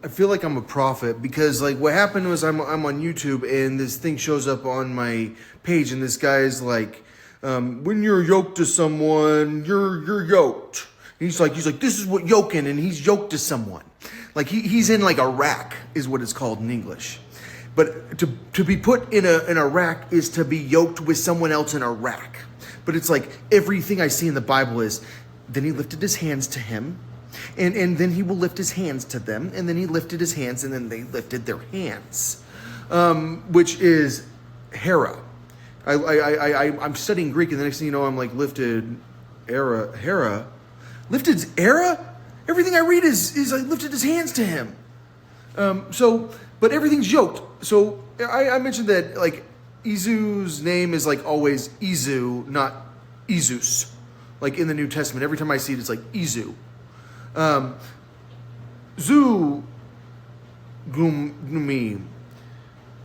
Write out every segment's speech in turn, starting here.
I feel like I'm a prophet because like what happened was I'm on YouTube and this thing shows up on my page and this guy's like, when you're yoked to someone, you're yoked. And he's like this is what yoking, and he's yoked to someone. Like he's in like a rack is what it's called in English. But to be put in a rack is to be yoked with someone else in a rack. But it's like everything I see in the Bible is, then he lifted his hands to him. And then he will lift his hands to them, and then he lifted his hands, and then they lifted their hands, which is Hera. I'm studying Greek, and the next thing you know, I'm like lifted Hera, lifted Hera. Everything I read is I lifted his hands to him. But everything's yoked. So I mentioned that like Izu's name is like always Izu, not Izus. Like in the New Testament, every time I see it, it's like Izu. Zugon.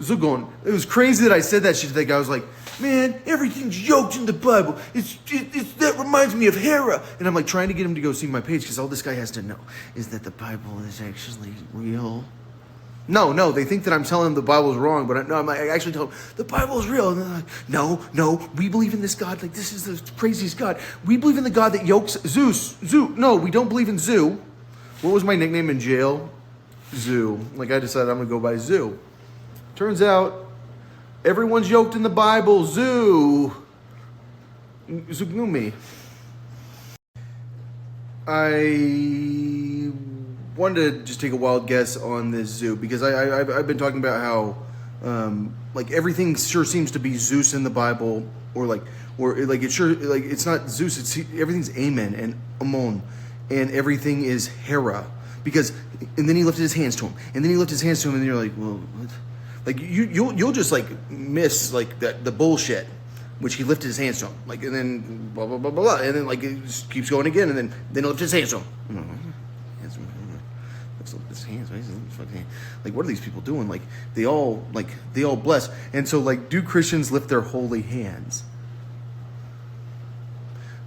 Zugon. It was crazy that I said that shit to that guy. I was like, man, everything's yoked in the Bible. It's that reminds me of Hera. And I'm like trying to get him to go see my page because all this guy has to know is that the Bible is actually real. No, they think that I'm telling them the Bible is wrong, but I actually tell them the Bible is real. And they're like, no, we believe in this God. Like, this is the craziest God. We believe in the God that yokes Zeus. No, we don't believe in Zoo. What was my nickname in jail? Zoo. Like, I decided I'm going to go by Zoo. Turns out, everyone's yoked in the Bible. Zoo. Zugnumi. I wanted to just take a wild guess on this Zoo because I've been talking about how like everything sure seems to be Zeus in the Bible, or it's not Zeus, it's everything's Amen and Amon, and everything is Hera because, and then he lifted his hands to him, and then he lifted his hands to him, and then you're like, well, what? Like you'll just like miss like the bullshit, which he lifted his hands to him, like, and then blah blah blah blah, and then like it just keeps going again, and then he lifted his hands to him. His hands, like what are these people doing? Like they all bless, and so like do Christians lift their holy hands?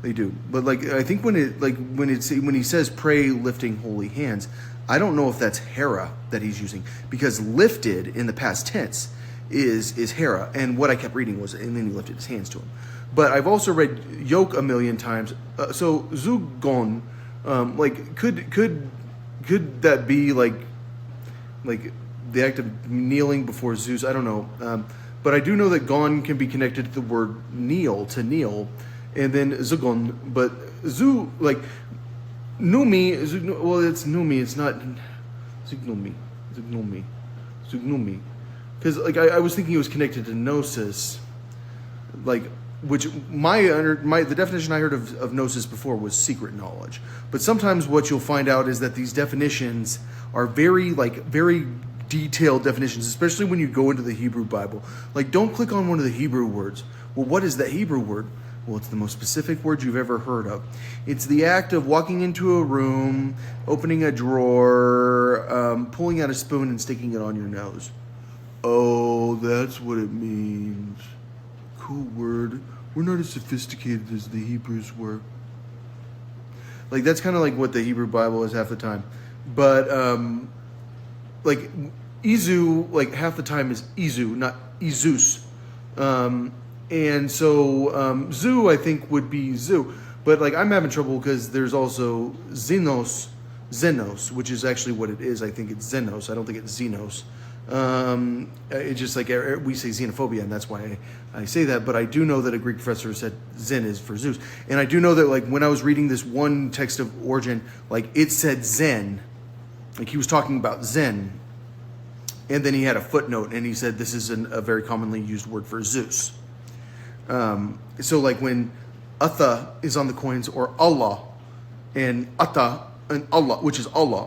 They do, but like I think when he says pray lifting holy hands, I don't know if that's Hera that he's using because lifted in the past tense is Hera, and what I kept reading was and then he lifted his hands to him. But I've also read yoke a million times, so Zugon, like could that be like the act of kneeling before Zeus? I don't know. But I do know that gon can be connected to the word kneel, to kneel, and then zugon. But zu, like, numi, well, it's numi, it's not zugnomi. Because, like, I was thinking it was connected to gnosis, like, which the definition I heard of gnosis before was secret knowledge. But sometimes what you'll find out is that these definitions are very detailed definitions, especially when you go into the Hebrew Bible. Like, don't click on one of the Hebrew words. Well, what is that Hebrew word? Well, it's the most specific word you've ever heard of. It's the act of walking into a room, opening a drawer, pulling out a spoon and sticking it on your nose. Oh, that's what it means. Cool word. We're not as sophisticated as the Hebrews were. Like, that's kind of like what the Hebrew Bible is half the time. But, like, Izu, like, half the time is Izu, not Izus. And so, Zu, I think, would be Zu. But, like, I'm having trouble because there's also Xenos, which is actually what it is. I think it's Xenos. I don't think it's Xenos. It's just like we say xenophobia, and that's why I say that. But I do know that a Greek professor said Zen is for Zeus, and I do know that like when I was reading this one text of Origen, like it said Zen, like he was talking about Zen, and then he had a footnote, and he said this is a very commonly used word for Zeus. So like when Atha is on the coins, or Allah, and Atta and Allah, which is Allah,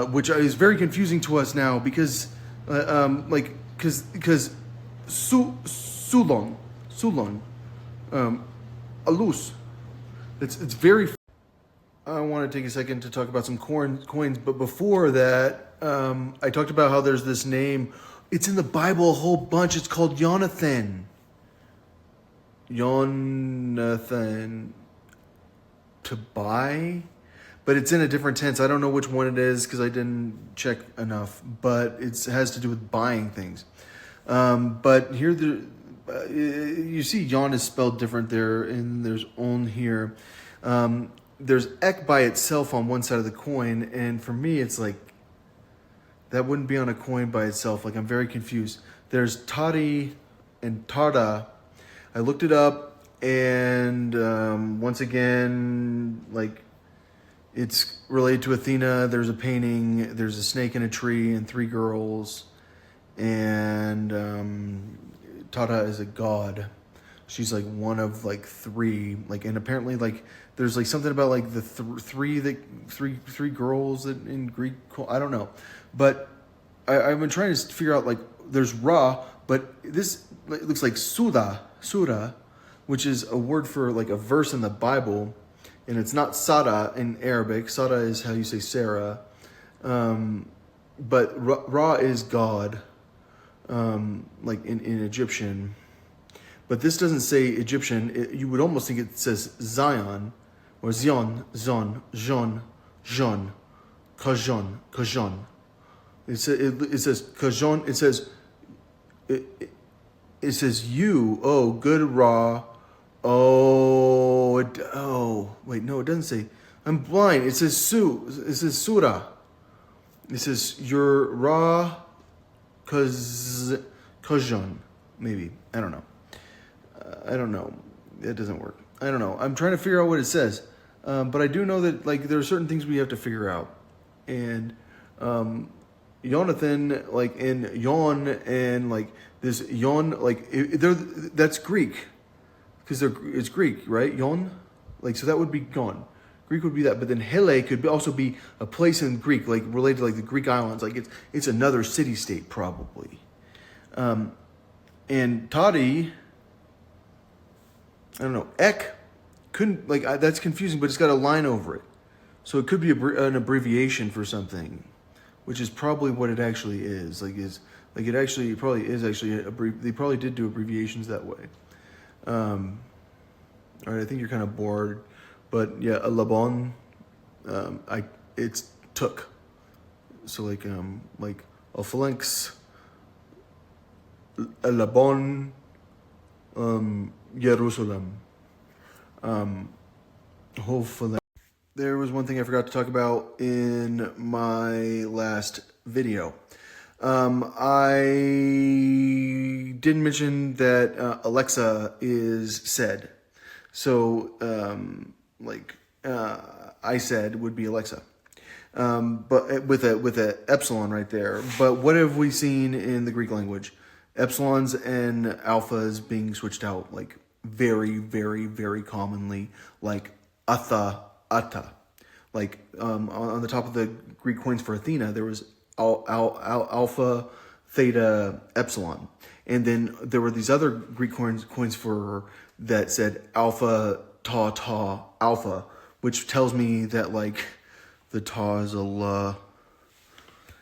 which is very confusing to us now because. Because Sulon, Alus, it's very. I want to take a second to talk about some coins, but before that, I talked about how there's this name. It's in the Bible a whole bunch. It's called Jonathan. To buy. but it's in a different tense. I don't know which one it is because I didn't check enough, but it has to do with buying things. But here, you see yon is spelled different there, and there's on here. There's ek by itself on one side of the coin, and for me, it's like, that wouldn't be on a coin by itself. Like, I'm very confused. There's tari and tarda. I looked it up, and once again, like, it's related to Athena. There's a painting. There's a snake in a tree and 3 girls. And Tara is a god. She's like one of like 3. Like, and apparently, like, there's like something about like the three girls that in Greek. I don't know, but I've been trying to figure out, like, there's Ra, but this looks like surah, which is a word for like a verse in the Bible. And it's not Sada in Arabic. Sada is how you say Sarah. But Ra is God, like in Egyptian. But this doesn't say Egyptian. You would almost think it says Zion, or Zion, Zon, Jon, Jon, Kajon, Kajon. It says Kajon. It says you, oh, good Ra. Wait, no, it doesn't say. I'm blind. It says surah. It says your Ra Kajon, maybe. I don't know. It doesn't work. I don't know. I'm trying to figure out what it says. But I do know that, like, there are certain things we have to figure out. And Jonathan, like, and Yon, and like this Yon, like, that's Greek. Because it's Greek, right? Yon? Like, so that would be gone. Greek would be that. But then Hele could also be a place in Greek, like related to like the Greek islands. Like, it's another city-state probably. And Tadi, I don't know, Ek couldn't, like, that's confusing, but it's got a line over it. So it could be an abbreviation for something, which is probably what it actually is. It probably is actually they probably did do abbreviations that way. All right, I think you're kind of bored, but yeah, a labon, it's took. So like a phalanx, a labon, Jerusalem, whole phalanx. There was one thing I forgot to talk about in my last video. I didn't mention that Alexa is said. So, I said would be Alexa, but with a epsilon right there. But what have we seen in the Greek language? Epsilons and alphas being switched out, like, very, very, very commonly, like atha, ata. Like, on the top of the Greek coins for Athena, there was alpha, theta, epsilon. And then there were these other Greek coins for her that said alpha, ta, alpha, which tells me that, like, the ta is Allah.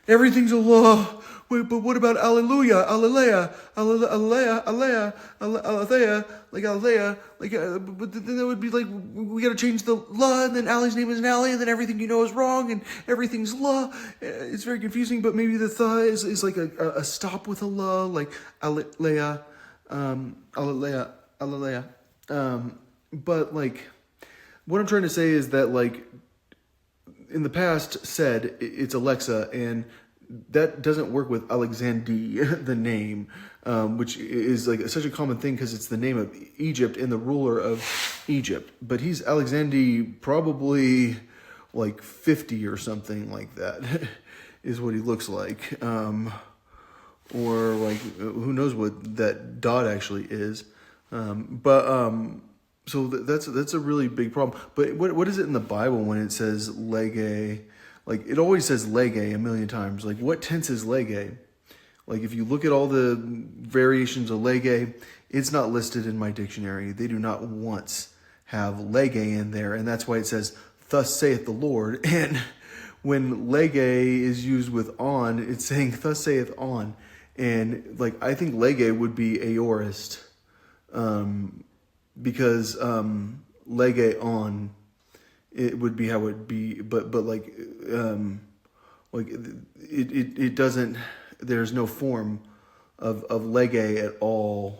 Everything's Allah. Wait, but what about Alleluia, Alleluia, Alleluia, Alleluia, Alleluia, like Alleluia, like, but then that would be like, we got to change the La, and then Ali's name is an Ali, and then everything you know is wrong, and everything's La. It's very confusing, but maybe the Tha is like a stop with a La, like Alleluia, Alleluia, Alleluia. But, like, what I'm trying to say is that, like, in the past said it's Alexa, and that doesn't work with Alexandi, the name, which is like such a common thing because it's the name of Egypt and the ruler of Egypt. But he's Alexandi, probably like 50 or something like that is what he looks like. Or like, who knows what that dot actually is. So that's a really big problem. But what is it in the Bible when it says lege? Like, it always says lege a million times. Like, what tense is lege? Like, if you look at all the variations of lege, it's not listed in my dictionary. They do not once have lege in there, and that's why it says, thus saith the Lord. And when lege is used with on, it's saying, thus saith on. And, like, I think lege would be aorist, because lege on it would be how it would be, but like it doesn't. There's no form of lege at all.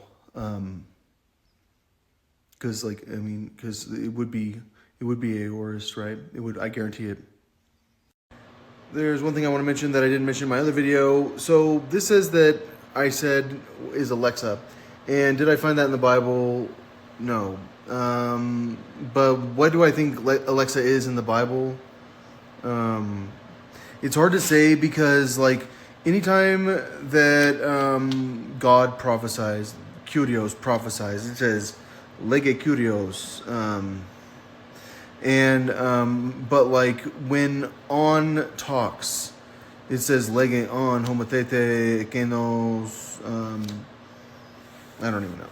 Because because it would be aorist, right? It would. I guarantee it. There's one thing I want to mention that I didn't mention in my other video. So this says that I said is Alexa, and did I find that in the Bible? No. But what do I think Alexa is in the Bible? It's hard to say because like anytime that God prophesies, Kyrios prophesies, it says lege Kyrios. But like when on talks, it says lege on homotete kenos. I don't even know.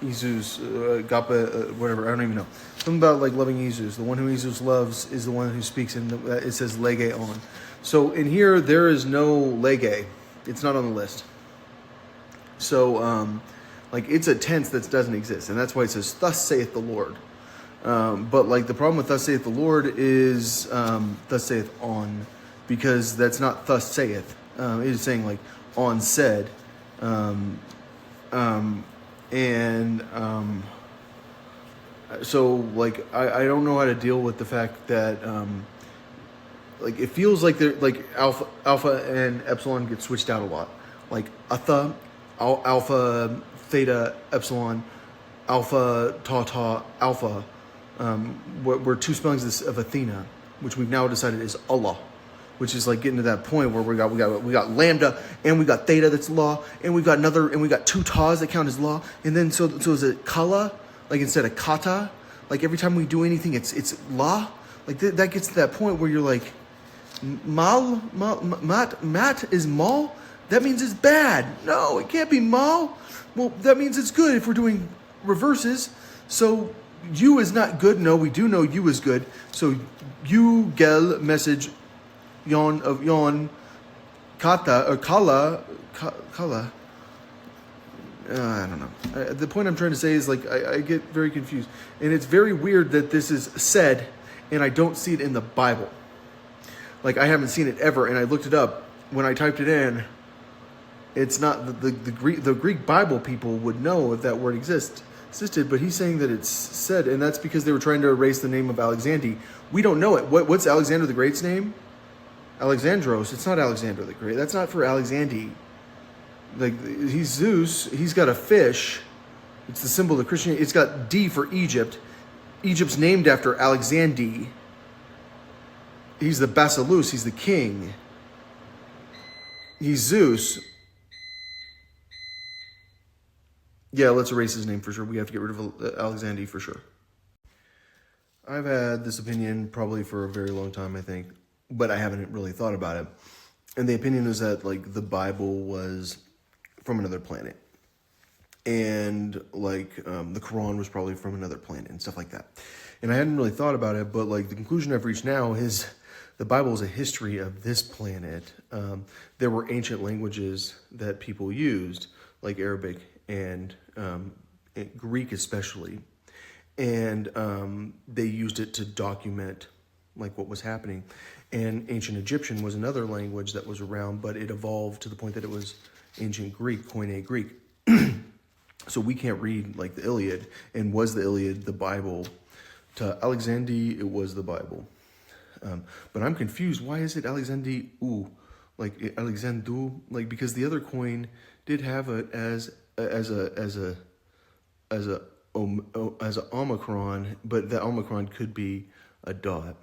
Jesus, Gapa, whatever. I don't even know. Something about like loving Jesus. The one who Jesus loves is the one who speaks, and it says lege on. So in here there is no lege. It's not on the list. So like it's a tense that doesn't exist, and that's why it says "Thus saith the Lord." But like the problem with "Thus saith the Lord" is "Thus saith on," because that's not "Thus saith." It is saying like "on said." So like I don't know how to deal with the fact that like it feels like they're like alpha and epsilon get switched out a lot, like alpha, theta, epsilon, alpha, tau, alpha. We're two spellings of Athena, which we've now decided is Allah, which is like getting to that point where we got lambda and we got theta that's law, and we got two ta's that count as law, and then so is it kala, like instead of kata, like every time we do anything it's law, like that gets to that point where you're like mat is mal, that means it's bad. No, it can't be mal. Well, that means it's good if we're doing reverses. So you is not good. No, we do know you is good. So you gel message yon of yon kata or kala. I don't know. The point I'm trying to say is like I get very confused, and it's very weird that this is said, and I don't see it in the Bible. Like I haven't seen it ever, and I looked it up. When I typed it in, it's not the Greek Bible people would know if that word existed, but he's saying that it's said, and that's because they were trying to erase the name of Alexander. We don't know it. What's Alexander the Great's name? Alexandros. It's not Alexander the Great. That's not for Alexander. Like he's Zeus. He's got a fish. It's the symbol of Christianity. It's got D for Egypt. Egypt's named after Alexander. He's the Basileus. He's the king. He's Zeus. Yeah, let's erase his name for sure. We have to get rid of Alexander for sure. I've had this opinion probably for a very long time, I think, but I haven't really thought about it. And the opinion is that like the Bible was from another planet, and like the Quran was probably from another planet and stuff like that. And I hadn't really thought about it, but like the conclusion I've reached now is the Bible is a history of this planet. There were ancient languages that people used, like Arabic and Greek especially, and they used it to document like what was happening. And ancient Egyptian was another language that was around, but it evolved to the point that it was ancient Greek, Koine Greek. So we can't read like the Iliad. And was the Iliad the Bible? To Alexander, it was the Bible. But I'm confused. Why is it Alexander? Like Alexandru? Like because the other coin did have it as a omicron, but the omicron could be a dot.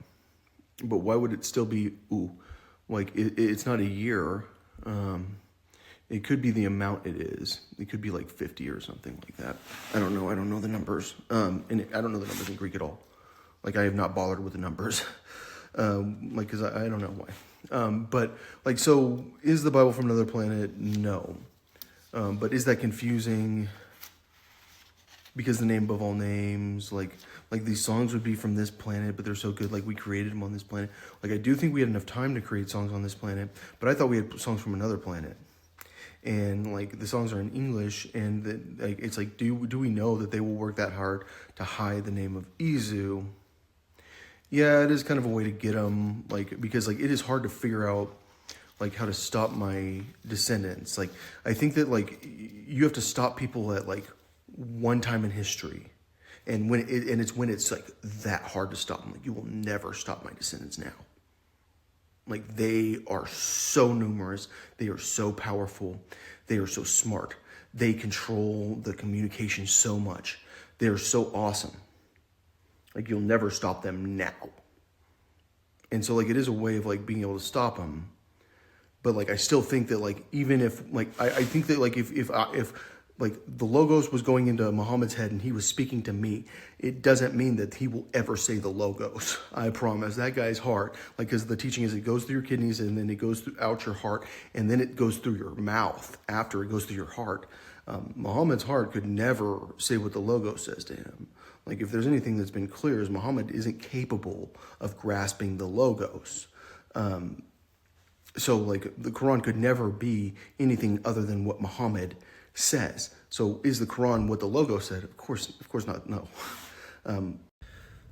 But why would it still be like it's not a year? It could be the amount it is. It could be like 50 or something like that. I don't know. I don't know the numbers. And I don't know the numbers in Greek at all. Like I have not bothered with the numbers. Like because I don't know why. But like so, is the Bible from another planet? No. But is that confusing? Because the name above all names, like these songs would be from this planet, but they're so good, like we created them on this planet. Like I do think we had enough time to create songs on this planet, but I thought we had songs from another planet. And like the songs are in English, and like it's like, do we know that they will work that hard to hide the name of Izu? Yeah, it is kind of a way to get them, like, because like it is hard to figure out like how to stop my descendants. Like, I think that like you have to stop people at like one time in history, and it's when it's like that hard to stop them. Like, you will never stop my descendants now. Like, they are so numerous, they are so powerful, they are so smart, they control the communication so much, they are so awesome. Like, you'll never stop them now. And so like it is a way of like being able to stop them. But like I still think that like even if like I think that like if like the Logos was going into Muhammad's head and he was speaking to me, it doesn't mean that he will ever say the Logos. I promise. That guy's heart, like, because the teaching is it goes through your kidneys and then it goes through out your heart and then it goes through your mouth after it goes through your heart. Muhammad's heart could never say what the Logos says to him. Like, if there's anything that's been clear is Muhammad isn't capable of grasping the Logos. So like the Quran could never be anything other than what Muhammad says. So is the Quran what the Logos said? Of course not. No.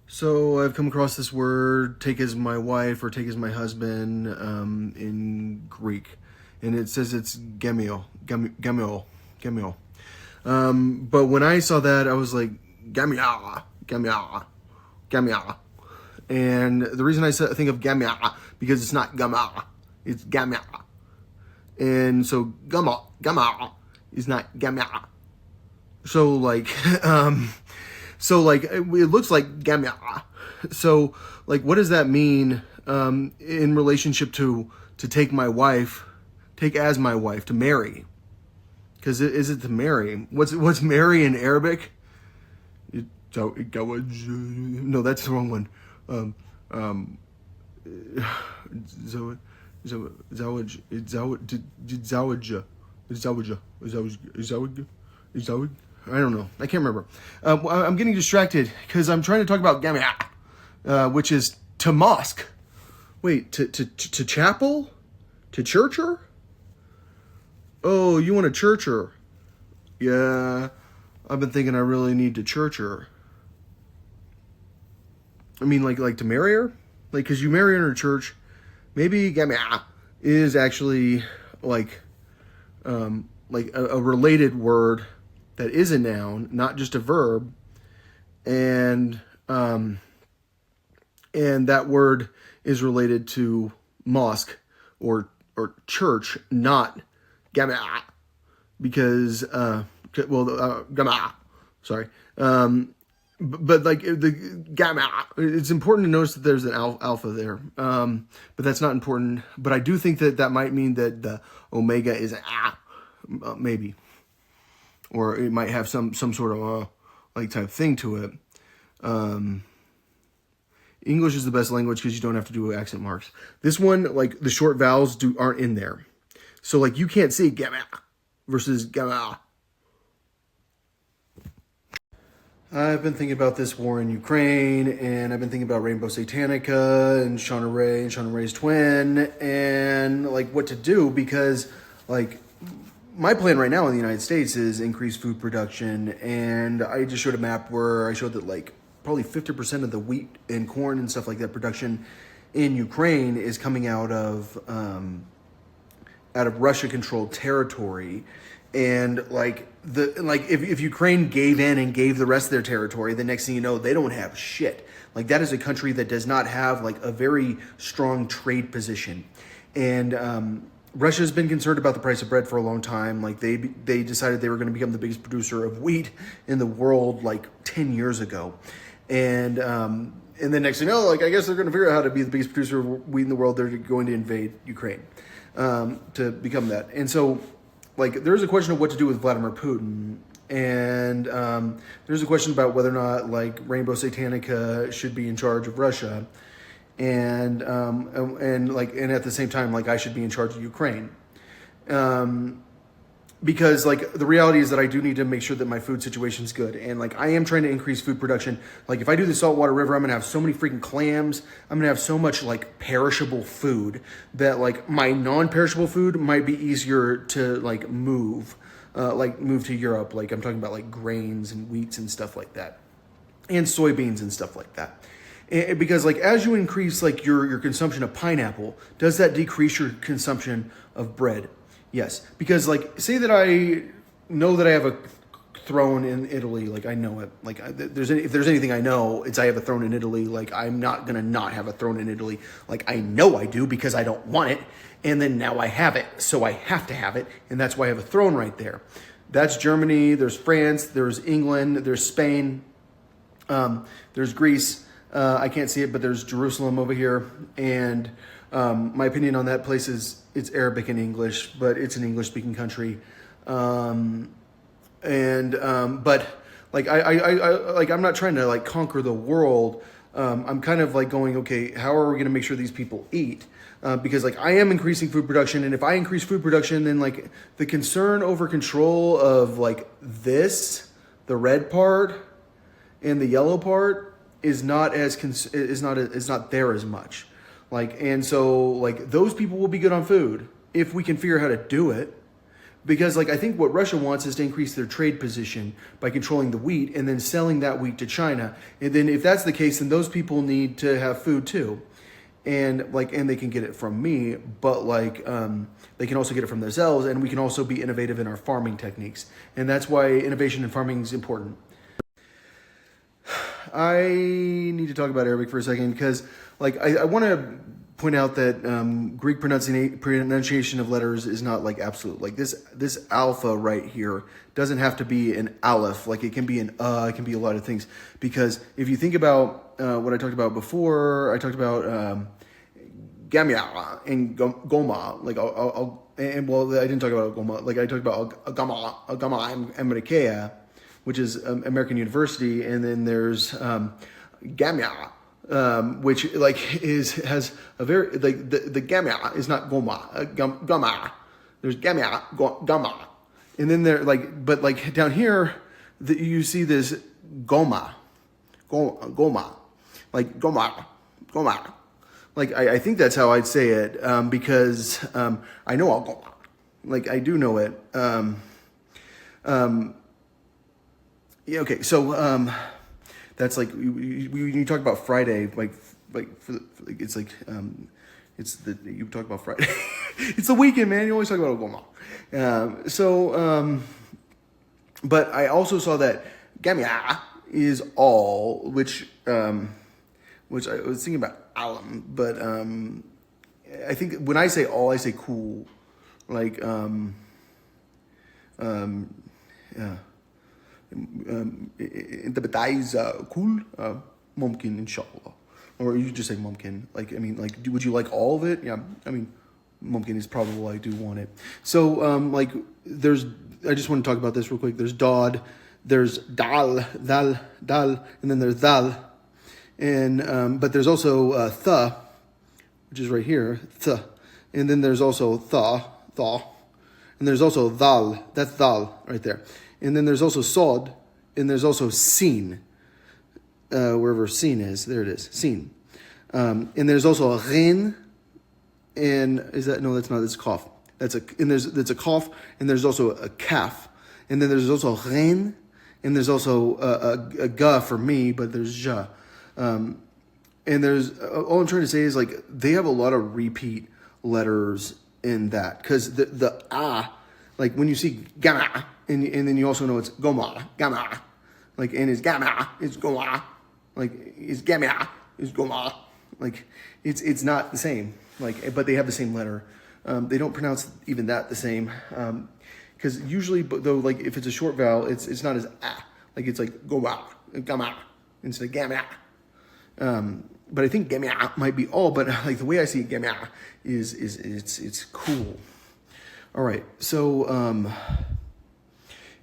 So I've come across this word, take as my wife or take as my husband, in Greek, and it says it's gemio. But when I saw that, I was like, gamia. And the reason I think of gamia, because it's not gama, it's gamia. And so gama is not gamia. So like, it looks like gamia. So like, what does that mean in relationship to take my wife, take as my wife, to marry? Because is it to marry? What's marry in Arabic? No, that's the wrong one. I don't know. I can't remember. I'm getting distracted because I'm trying to talk about gamia, which is to mosque. Wait, to chapel? To churcher? Oh, you want a churcher? Yeah, I've been thinking I really need to church her. I mean, like to marry her? Like, because you marry her in a church, maybe gamia is actually like a related word that is a noun, not just a verb. And that word is related to mosque or church, not gamia, because gamma, sorry. But like the gamma, it's important to notice that there's an alpha there. But that's not important. But I do think that might mean that the omega is maybe, or it might have some sort of like type thing to it. English is the best language because you don't have to do accent marks. This one, like the short vowels aren't in there. So like you can't say gamma versus gamma. I've been thinking about this war in Ukraine, and I've been thinking about Rainbow Satanica and Shauna Ray and Shauna Ray's twin, and like what to do, because like my plan right now in the United States is increase food production, and I just showed a map where I showed that like probably 50% of the wheat and corn and stuff like that production in Ukraine is coming out of Russia-controlled territory. And like if Ukraine gave in and gave the rest of their territory, the next thing you know, they don't have shit. Like, that is a country that does not have like a very strong trade position. And Russia has been concerned about the price of bread for a long time. Like they decided they were going to become the biggest producer of wheat in the world like 10 years ago. And then next thing you know, like I guess they're going to figure out how to be the biggest producer of wheat in the world. They're going to invade Ukraine to become that. And so like there's a question of what to do with Vladimir Putin, and there's a question about whether or not like Rainbow Satanica should be in charge of Russia, and at the same time like I should be in charge of Ukraine, because like the reality is that I do need to make sure that my food situation is good, and like I am trying to increase food production. Like if I do the saltwater river, I'm gonna have so many freaking clams. I'm gonna have so much like perishable food that like my non-perishable food might be easier to like move to Europe. Like I'm talking about like grains and wheats and stuff like that, and soybeans and stuff like that. Because like as you increase like your consumption of pineapple, does that decrease your consumption of bread? Yes, because like say that I know that I have a throne in Italy, like I know it. Like if there's anything I know, it's I have a throne in Italy. Like I'm not gonna not have a throne in Italy. Like I know I do because I don't want it, and then now I have it, so I have to have it, and that's why I have a throne right there. That's Germany. There's France. There's England. There's Spain. There's Greece. I can't see it, but there's Jerusalem over here. And my opinion on that place is it's Arabic and English, but it's an English-speaking country. But like I'm not trying to like conquer the world. I'm kind of like going, okay, how are we going to make sure these people eat? Because like I am increasing food production, and if I increase food production, then like the concern over control of like this, the red part, and the yellow part is not there as much. Like, and so like those people will be good on food if we can figure out how to do it. Because like I think what Russia wants is to increase their trade position by controlling the wheat and then selling that wheat to China. And then if that's the case, then those people need to have food too. And like, and they can get it from me, but like they can also get it from themselves, and we can also be innovative in our farming techniques. And that's why innovation in farming is important. I need to talk about Arabic for a second because, like, I want to point out that Greek pronunciation of letters is not like absolute. Like this alpha right here doesn't have to be an aleph. Like it can be an it can be a lot of things. Because if you think about what I talked about before, I talked about gamia and goma. Like I didn't talk about goma. Like I talked about gama Americana, which is American University, and then there's Gamma, which like has a very like the Gamma is not Goma, Gamma. There's Gamma, Gamma, and then there like but like down here you see this Goma, like Goma. Like I think that's how I'd say it because I know Goma, like I do know it. Yeah. Okay. So that's like you talk about Friday, like it's like it's the you talk about Friday. It's the weekend, man. You always talk about Oklahoma. But I also saw that Gamia is all, which I was thinking about alam, but I think when I say all, I say cool, like yeah. انت بتبقى عايز cool ممكن ان شاء الله, or you just say ممكن, like I mean, like would you like all of it? Yeah, I mean ممكن is probable. I do want it. So like there's, I just want to talk about this real quick. There's dod, there's dal, and then there's dal, and but there's also tha, which is right here, th, and then there's also tha, and there's also dal, that's dal right there. And then there's also sod, and there's also sin, wherever sin is. There it is, sin. And there's also a rin, and is that, no, that's not, that's a cough. That's a cough, and there's also a calf. And then there's also rin, and there's also a ga for me, but there's ja. And there's, all I'm trying to say is like, they have a lot of repeat letters in that, because the like when you see gamma, and then you also know it's gamma, like, and it's gamma, it's goma, like it's gamma, it's goma, like it's not the same, like, but they have the same letter. They don't pronounce even that the same, because usually, though, like if it's a short vowel, it's not as like it's like goma, gamma instead of gamma. But I think gamma might be all, but like the way I see gamma is it's cool. All right, so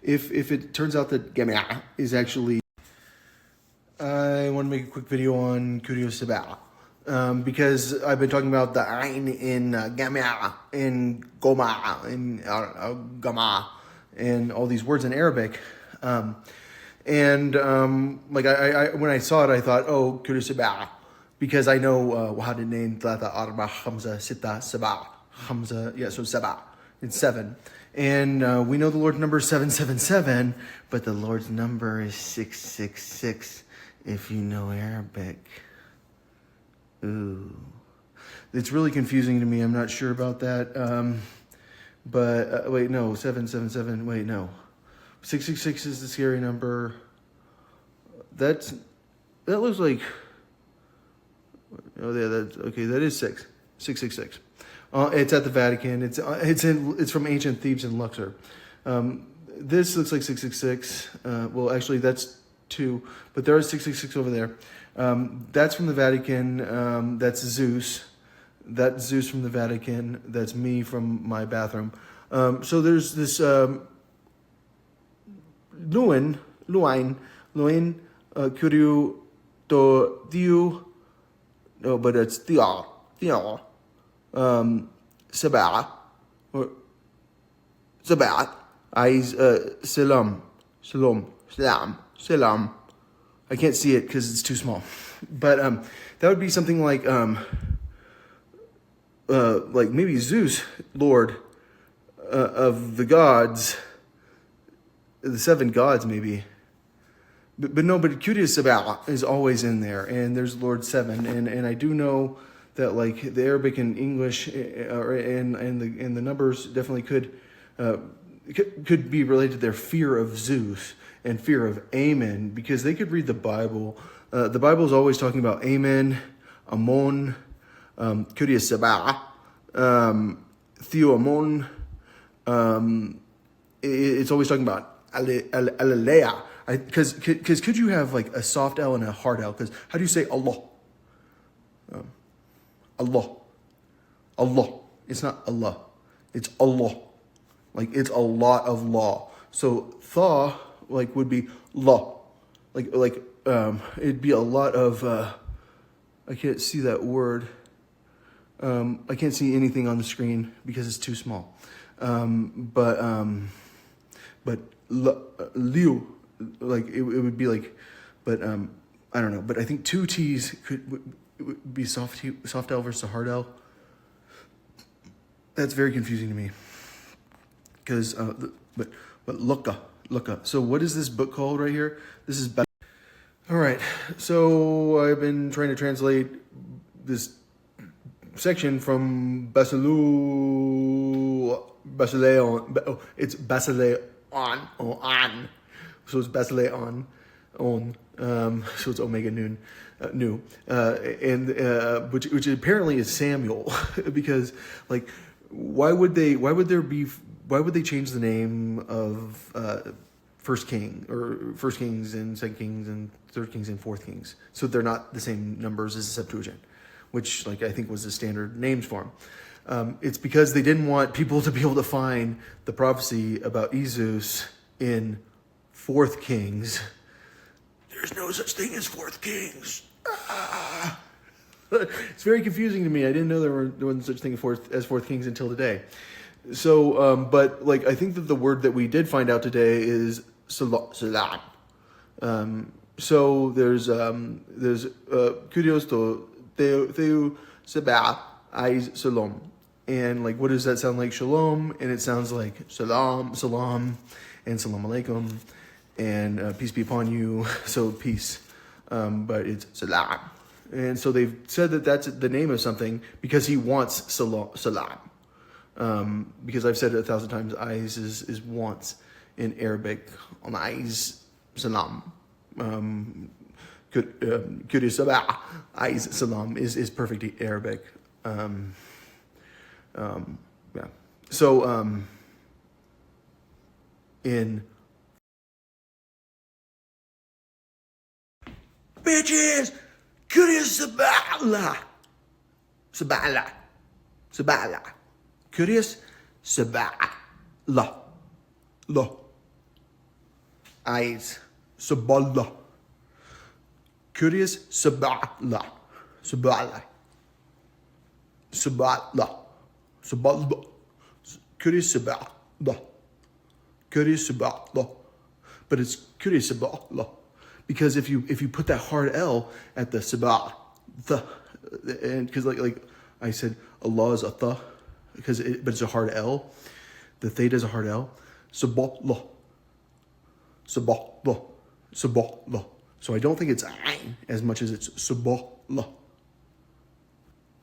if it turns out that gamma is actually, I want to make a quick video on Kudio Sabah, because I've been talking about the ain in gamma and goma and gama and all these words in Arabic, and like I when I saw it, I thought, oh, Kudio Sabah, because I know wahadinain thalatha arba khamsa sitta sabah khamsa, yeah, so sabah. It's 7. And we know the Lord's number is 777, but the Lord's number is 666 if you know Arabic. Ooh. It's really confusing to me. I'm not sure about that. But wait, no, 777. Wait, no, 666 is the scary number. That looks like. Oh yeah, that's okay. That is 666. It's at the Vatican. It's from ancient Thebes and Luxor. This looks like 666. Well, actually, that's 2, but there is 666 over there. That's from the Vatican. That's Zeus. That's Zeus from the Vatican. That's me from my bathroom. So there's this Luin, Kuriu to Tiu. No, but it's Theo, Sabat, or Sabat, Eyes, Salam. I can't see it because it's too small. But that would be something like maybe Zeus, Lord of the gods, the 7 gods, maybe. But no, but Curious Sabat is always in there, and there's Lord 7, and I do know that like the Arabic and English and the numbers definitely could be related to their fear of Zeus and fear of Amen, because they could read the Bible. The Bible is always talking about Amen, Amon, Curious Sabat, Theo Amon. It's always talking about Alelea. Because could you have like a soft L and a hard L? Because how do you say Allah? Allah. It's not Allah. It's Allah. Like it's a lot of law. So tha like would be law. Like it'd be a lot of I can't see that word. I can't see anything on the screen because it's too small. But liu. Like it would be like, but I don't know. But I think 2 T's would be soft L versus a hard L. That's very confusing to me. Because but Luka. So what is this book called right here? This is all right. So I've been trying to translate this section from Basileon. It's Basileon. So it's Basileon. So it's Omega Noon, and which apparently is Samuel, because like why would they change the name of First King or First Kings and Second Kings and Third Kings and Fourth Kings, so they're not the same numbers as the Septuagint, which like I think was the standard names for them. It's because they didn't want people to be able to find the prophecy about Zeus in Fourth Kings. There's no such thing as Fourth Kings. It's very confusing to me. I didn't know there wasn't such thing as Fourth Kings until today. So, but like I think that the word that we did find out today is salam. So there's kurios to theu sabah eyes salam, and like what does that sound like? Shalom, and it sounds like salam, and salam alaikum, and peace be upon you. So peace, but it's salam. And so they've said that that's the name of something because he wants salam. Because I've said it 1,000 times, eyes is wants in Arabic. On eyes, salam. Kudi sabah, eyes, salam is perfect Arabic. Yeah. So, in bitches, kudi sabala. Curious, Sabah, eyes, Sabala. Curious, Sabala, Curious, Sabala. But it's Curious, Sabala. Because if you put that hard L at the Sabah, and because like I said, Allah is a th. But it's a hard L. The theta is a hard L. Sabah. So I don't think it's ayn as much as it's sabah.